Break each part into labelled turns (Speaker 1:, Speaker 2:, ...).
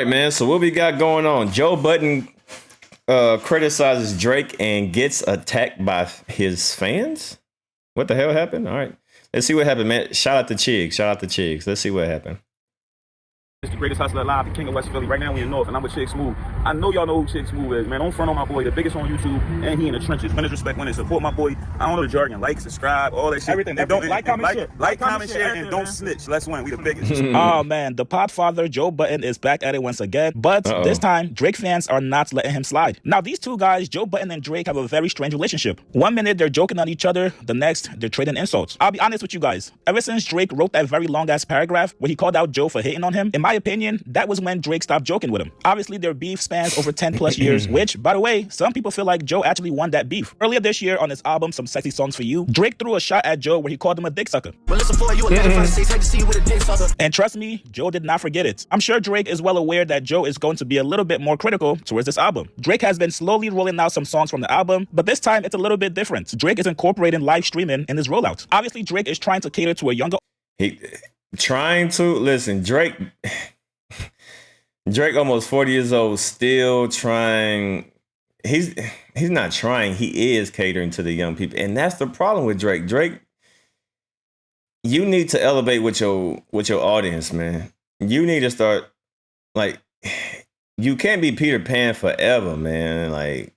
Speaker 1: right, man. So what we got going on? Joe Budden criticizes Drake and gets attacked by his fans. What the hell happened? All right, let's see what happened, man. Shout out to Chigs. Let's see what happened.
Speaker 2: It's the greatest hustler alive, the king of West Philly. Right now we in North, and I'm with Chig Smooth. I know y'all know who Chig Smooth is, man. Don't front on my boy, the biggest on YouTube, and he in the trenches. Winners respect winners. Support my boy. I don't know the jargon. Like, subscribe, all that shit.
Speaker 3: Everything.
Speaker 2: Like, comment, share, and don't snitch. Let's win. We the biggest.
Speaker 3: Oh, man. The podfather, Joe Budden, is back at it once again. But this time, Drake fans are not letting him slide. Now, these two guys, Joe Budden and Drake, have a very strange relationship. One minute, they're joking on each other. The next, they're trading insults. I'll be honest with you guys. Ever since Drake wrote that very long-ass paragraph where he called out Joe for hating on him, in my opinion, that was when Drake stopped joking with him. Obviously, their beef spans over 10 plus years, which, by the way, some people feel like Joe actually won that beef. Earlier this year on his album, Some Sexy Songs for You, Drake threw a shot at Joe where he called him a dick sucker. And trust me, Joe did not forget it. I'm sure Drake is well aware that Joe is going to be a little bit more critical towards this album. Drake has been slowly rolling out some songs from the album, but this time it's a little bit different. Drake is incorporating live streaming in his rollout. Obviously, Drake is trying to cater to a younger...
Speaker 1: Drake almost 40 years old, still trying. He's not trying. He is catering to the young people, and that's the problem with Drake. Drake, you need to elevate with your audience, man. You need to start like you can't be Peter Pan forever, man. Like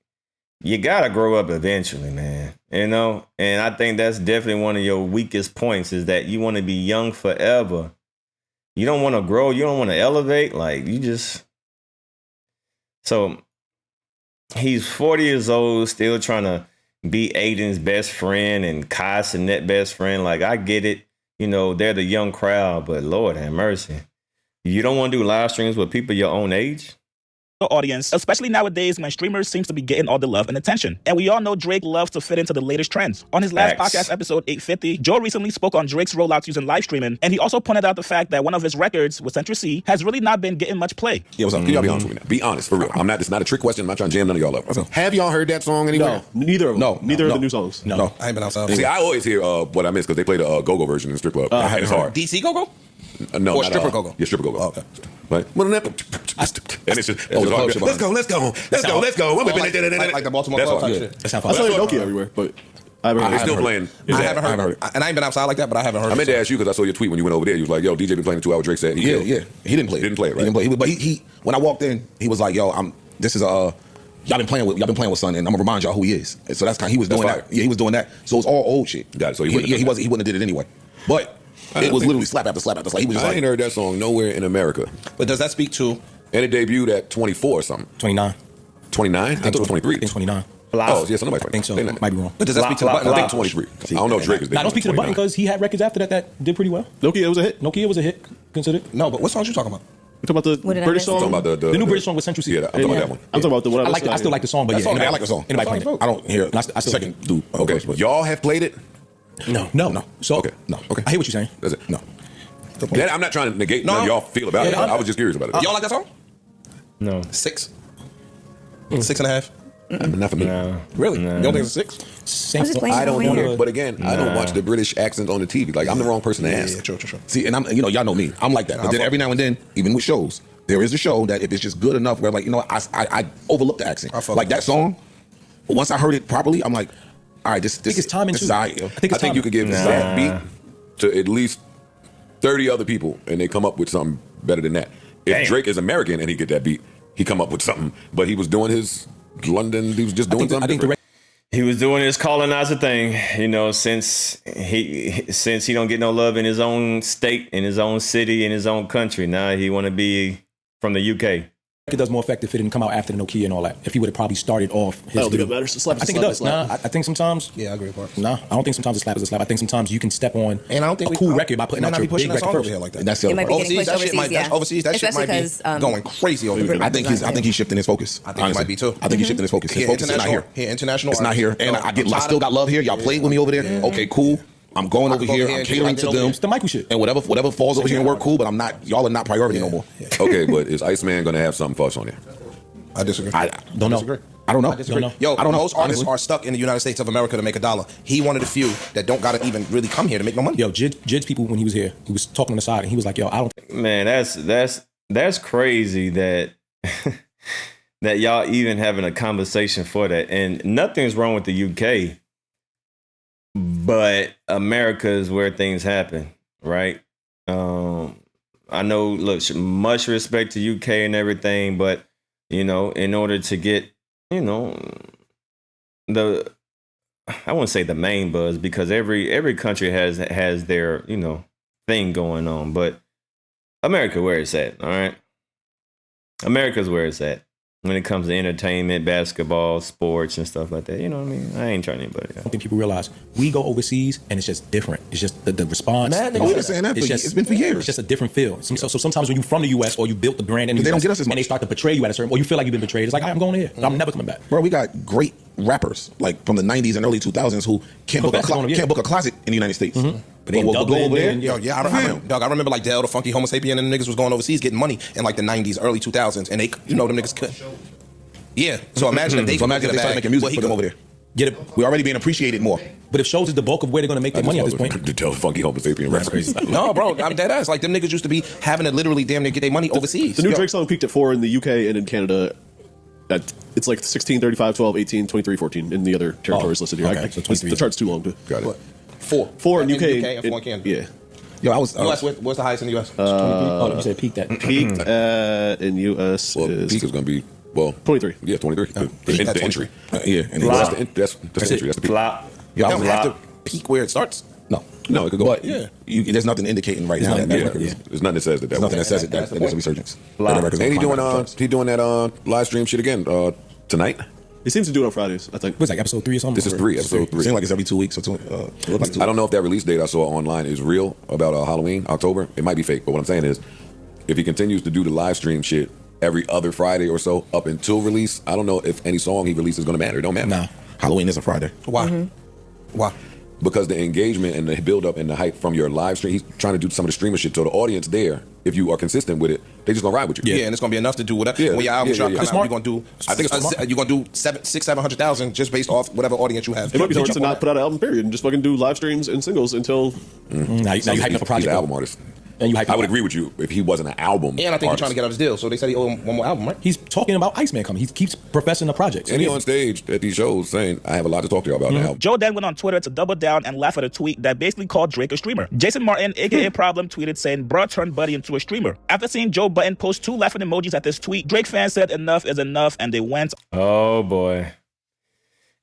Speaker 1: you gotta grow up eventually, man. You know, and I think that's definitely one of your weakest points is that you want to be young forever. You don't want to grow. You don't want to elevate. Like, you just... So, he's 40 years old, still trying to be Aiden's best friend and Kai Cenat best friend. Like, I get it. You know, they're the young crowd, but Lord have mercy. You don't want to do live streams with people your own age?
Speaker 3: Audience, especially nowadays when streamers seems to be getting all the love and attention. And we all know Drake loves to fit into the latest trends. On his last podcast episode 850, Joe recently spoke on Drake's rollouts using live streaming, and he also pointed out the fact that one of his records with Central C has really not been getting much play.
Speaker 4: Yeah, what's up? Can y'all be honest with me now? Be honest, for real. It's not a trick question. I'm not trying to jam none of y'all up. Have y'all heard that song anywhere?
Speaker 5: No, neither of them.
Speaker 4: No,
Speaker 5: neither of the new songs.
Speaker 4: No.
Speaker 5: I ain't been outside.
Speaker 4: See, I always hear what I miss because they play the go-go version in the strip club. And it's hard.
Speaker 6: DC go-go?
Speaker 4: No,
Speaker 6: or stripper go-go?
Speaker 4: Yeah, stripper go-go.
Speaker 6: Oh, okay.
Speaker 4: Right? And it's just, let's go. I'm
Speaker 6: like the Baltimore club type shit.
Speaker 5: I saw Nokia everywhere, but
Speaker 4: they're still playing.
Speaker 6: I haven't heard it. And I ain't been outside like that, but I haven't heard it.
Speaker 4: I meant to ask you because I saw your tweet when you went over there. You was like, yo, DJ been playing the 2-hour Drake set.
Speaker 6: Yeah. He didn't play it.
Speaker 4: Didn't play it, right?
Speaker 6: He didn't play it. But he when I walked in, he was like, yo, this is y'all been playing with son, and I'm gonna remind y'all who he is. And so that's kind of, he was doing that. Yeah, he was doing that. So it's all old shit.
Speaker 4: Got it. So
Speaker 6: he wouldn't have did it anyway. But it was literally slap after slap after slap. He was just
Speaker 4: I ain't heard that song nowhere in America.
Speaker 6: But does that speak to?
Speaker 4: And it debuted at 24 or something.
Speaker 6: 29.
Speaker 4: 29? I thought it was 23.
Speaker 6: I think 29.
Speaker 4: Oh, yeah, somebody.
Speaker 6: I think so. Might be wrong. But does that speak to the
Speaker 4: button?
Speaker 6: button?
Speaker 4: I think 23. I don't know if Drake is.
Speaker 5: Nah, don't speak to the button because he had records after that did pretty well. Nokia was a hit. Nokia was a hit, considered.
Speaker 6: No, but what songs you talking about?
Speaker 5: You talking about the British song?
Speaker 4: I'm talking about the
Speaker 5: new British song with Central C.
Speaker 4: Yeah, I'm talking about that one.
Speaker 5: I'm talking about the one.
Speaker 3: I still like the song, but yeah,
Speaker 6: I like the song. Anybody playing it? I don't hear it.
Speaker 3: I still
Speaker 6: second dude.
Speaker 4: Okay, y'all have played it?
Speaker 5: No.
Speaker 3: So
Speaker 4: okay,
Speaker 6: no.
Speaker 3: Okay, I hear what you're saying.
Speaker 4: That's it.
Speaker 6: No.
Speaker 4: I'm not trying to negate how y'all feel about it. I was just curious about it.
Speaker 6: Y'all like that song?
Speaker 1: No.
Speaker 6: 6. 6.5.
Speaker 4: Not for me.
Speaker 1: No.
Speaker 6: Really?
Speaker 1: No.
Speaker 6: You don't think it's a 6?
Speaker 4: I don't hear. But again, I don't watch the British accents on the TV. Like I'm the wrong person to ask.
Speaker 6: Yeah, true.
Speaker 3: See, and y'all know me. I'm like that. But then every now and then, even with shows, there is a show that if it's just good enough, where like I overlook the accent. Like that song. Once I heard it properly, I'm like, all right, this.
Speaker 5: I think it's timing too.
Speaker 3: I
Speaker 4: think you could give that beat to at least 30 other people, and they come up with something better than that. If Drake is American and he get that beat, he come up with something. But he was doing his London. He was just doing something different.
Speaker 1: He was doing his colonizer thing, you know, since he don't get no love in his own state, in his own city, in his own country. Now he want to be from the UK.
Speaker 5: It does more effective if it didn't come out after the Nokia and all that. If he would have probably started off his
Speaker 7: I think it does.
Speaker 5: Nah, I think sometimes.
Speaker 6: Yeah, I agree with that.
Speaker 5: Nah, I don't think sometimes a slap is a slap. I think sometimes you can step on
Speaker 6: and I don't think
Speaker 5: a cool record by putting out your big record first.
Speaker 6: Here like that.
Speaker 3: And that's the other part.
Speaker 6: Overseas, that shit might be going crazy over here.
Speaker 3: I think he's shifting his focus.
Speaker 6: I think he might be too.
Speaker 3: I think he's shifting his focus. His focus is not here.
Speaker 6: International.
Speaker 3: It's not here. And I still got love here. Y'all played with me over there. Okay, cool. I'm going over here. I'm catering to them.
Speaker 5: It's the Michael shit.
Speaker 3: And whatever falls over here and work cool, but I'm not. Y'all are not priority no more.
Speaker 4: Okay, but is Iceman gonna have something for us on there?
Speaker 6: I disagree.
Speaker 3: I don't know. I don't know.
Speaker 6: Yo, I don't know. Most artists are stuck in the United States of America to make $1. He one of the few that don't gotta even really come here to make no money.
Speaker 5: Yo, Jid's people when he was here, he was talking on the side and he was like, "Yo, I don't."
Speaker 1: Man, that's that's crazy that that y'all even having a conversation for that. And nothing's wrong with the UK, but America is where things happen, right? I know, look, much respect to UK and everything, but, you know, in order to get, you know, I wouldn't say the main buzz, because every country has their, you know, thing going on, but America, where it's at, all right? America's where it's at when it comes to entertainment, basketball, sports, and stuff like that. You know what I mean? I ain't trying anybody.
Speaker 5: I don't think people realize we go overseas and it's just different. It's just the response.
Speaker 6: We've been saying that it's been for years.
Speaker 5: It's just a different feel. So sometimes when you're from the U.S. or you built the brand in the
Speaker 6: they
Speaker 5: US,
Speaker 6: don't get us as much.
Speaker 5: and they start to portray you at a certain, or you feel like you've been betrayed. It's like, I'm going here. I'm never coming back.
Speaker 6: Bro, we got great rappers like from the 90s and early 2000s who can't book a closet in the United States.
Speaker 5: But they
Speaker 6: we'll go over there.
Speaker 7: I remember like Dell, the Funky Homo Sapien, and the niggas was going overseas getting money in like the 90s, early 2000s, and they, you know, them niggas could. Yeah, so imagine if they
Speaker 6: start making music for them over there.
Speaker 5: Get it?
Speaker 6: We're already being appreciated more.
Speaker 5: But if shows is the bulk of where they're going to make their money at this point.
Speaker 4: To tell Funky Homo Sapien rappers.
Speaker 7: No, bro, I'm dead ass. Like them niggas used to be having to literally damn near get their money overseas.
Speaker 8: The new Drake song peaked at 4 in the UK and in Canada. It's like 16, 35, 12, 18, 23, 14 in the other territories listed here.
Speaker 5: Okay, so
Speaker 8: the chart's too long to.
Speaker 4: Got it.
Speaker 7: 4
Speaker 8: in UK
Speaker 7: and 4 in Canada.
Speaker 8: Yeah.
Speaker 6: Yo, I was.
Speaker 7: US, what's the highest in the US?
Speaker 5: You said peaked at.
Speaker 8: Peaked in US
Speaker 4: Well,
Speaker 8: is
Speaker 4: peak is going to be, well,
Speaker 8: 23.
Speaker 4: Yeah, 23. The entry.
Speaker 6: Yeah, and
Speaker 4: That's the entry. That's the peak.
Speaker 1: Flop.
Speaker 6: Yo, I
Speaker 7: Don't
Speaker 6: was
Speaker 7: have to peak where it starts.
Speaker 6: No,
Speaker 4: it could go.
Speaker 6: But there's nothing indicating right now that record is.
Speaker 4: There's nothing that says that.
Speaker 6: There's nothing that says it. That there's a resurgence.
Speaker 4: And he doing that live stream shit again tonight.
Speaker 8: He seems to do it on Fridays, I think.
Speaker 5: What's like episode 3 or something?
Speaker 4: This is episode 3.
Speaker 6: It seems like it's every 2 weeks or 2.
Speaker 4: I don't know if that release date I saw online is real about Halloween, October. It might be fake, but what I'm saying is, if he continues to do the live stream shit every other Friday or so up until release, I don't know if any song he releases is going to matter. It don't matter.
Speaker 6: Nah, Halloween is a Friday.
Speaker 7: Why? Why?
Speaker 4: Because the engagement and the build up and the hype from your live stream, he's trying to do some of the streamer shit. So the audience there, if you are consistent with it, they just gonna ride with you.
Speaker 7: Yeah, and it's gonna be enough to do whatever.
Speaker 4: Yeah.
Speaker 7: When your album drop,
Speaker 4: yeah.
Speaker 7: come out, you're gonna do.
Speaker 4: I think it's smart.
Speaker 7: You're gonna do 700,000 just based off whatever audience you have.
Speaker 8: It might be smart to not put out an album, period, and just fucking do live streams and singles until.
Speaker 5: Now you hyping up a project.
Speaker 4: He's an album artist.
Speaker 5: And you
Speaker 4: I would agree with you if he wasn't an album.
Speaker 7: And I think he's
Speaker 4: artist.
Speaker 7: trying to get out his deal. So they said he owed him one more album, right?
Speaker 5: He's talking about Iceman coming. He keeps professing the project.
Speaker 4: And he on stage at these shows saying, I have a lot to talk to you about now.
Speaker 3: Joe then went on Twitter to double down and laugh at a tweet that basically called Drake a streamer. Jason Martin, aka Problem, tweeted saying, "Bruh turned Buddy into a streamer." After seeing Joe Budden post 2 laughing emojis at this tweet, Drake fans said enough is enough, and they went.
Speaker 1: Oh boy!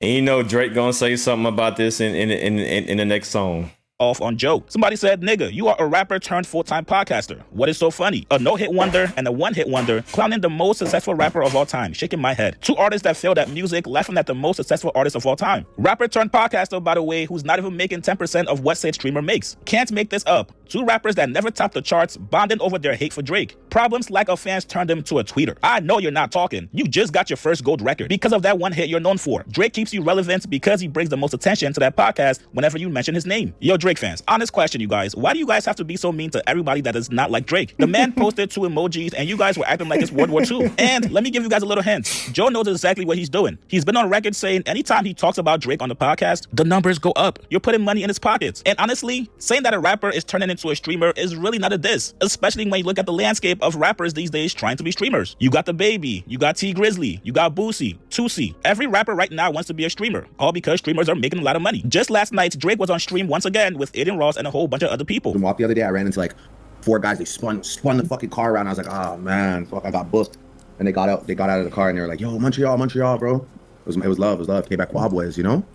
Speaker 1: And you know Drake gonna say something about this in the next song.
Speaker 3: Off on Joe. Somebody said, "Nigga, you are a rapper turned full-time podcaster. What is so funny? A no-hit wonder and a one-hit wonder, clowning the most successful rapper of all time." Shaking my head. 2 artists that failed at music, laughing at the most successful artist of all time. Rapper turned podcaster, by the way, who's not even making 10% of what said streamer makes. Can't make this up. 2 rappers that never topped the charts, bonding over their hate for Drake. Problems lack of fans turned him to a tweeter. I know you're not talking. You just got your first gold record. Because of that one hit you're known for. Drake keeps you relevant because he brings the most attention to that podcast whenever you mention his name. Yo, Drake fans, honest question, you guys. Why do you guys have to be so mean to everybody that is not like Drake? The man posted 2 emojis and you guys were acting like it's World War II. And let me give you guys a little hint. Joe knows exactly what he's doing. He's been on record saying anytime he talks about Drake on the podcast, the numbers go up. You're putting money in his pockets. And honestly, saying that a rapper is turning into a streamer is really not a diss, especially when you look at the landscape of rappers these days trying to be streamers. You got the Baby, you got T Grizzly, you got Boosie, Tusi. Every rapper right now wants to be a streamer, all because streamers are making a lot of money. Just last night, Drake was on stream once again with Aiden Ross and a whole bunch of other people.
Speaker 9: Walk the other day, I ran into like 4 guys. They spun the fucking car around. I was like, oh man, fuck, I got booked. And they got out of the car and they were like, yo, Montreal, bro. It was love. Came back Boys, you know?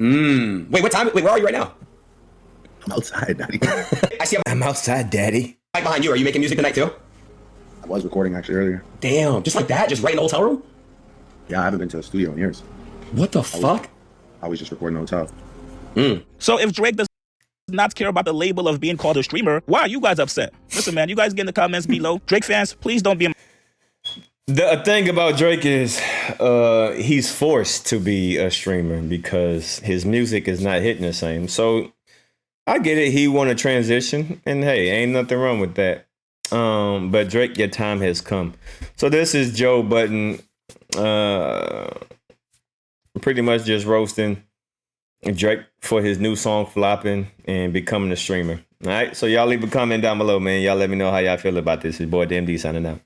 Speaker 10: Wait, what time? Wait, where are you right now?
Speaker 9: I'm outside, daddy.
Speaker 10: I see.
Speaker 1: I'm outside, daddy.
Speaker 10: Right behind you. Are you making music tonight too?
Speaker 9: I was recording actually earlier.
Speaker 10: Damn, just like that? Just right in the hotel room?
Speaker 9: Yeah, I haven't been to a studio in years.
Speaker 10: What the fuck?
Speaker 9: I was just recording in a hotel.
Speaker 3: So if Drake does not care about the label of being called a streamer, why are you guys upset? Listen, man, you guys get in the comments below. Drake fans, please don't be.
Speaker 1: The thing about Drake is he's forced to be a streamer because his music is not hitting the same. So I get it. He want to transition, and hey, ain't nothing wrong with that. But Drake, your time has come. So this is Joe Budden pretty much just roasting Drake for his new song flopping and becoming a streamer. All right, so y'all leave a comment down below, man. Y'all let me know how y'all feel about this. It's boy DMD signing out.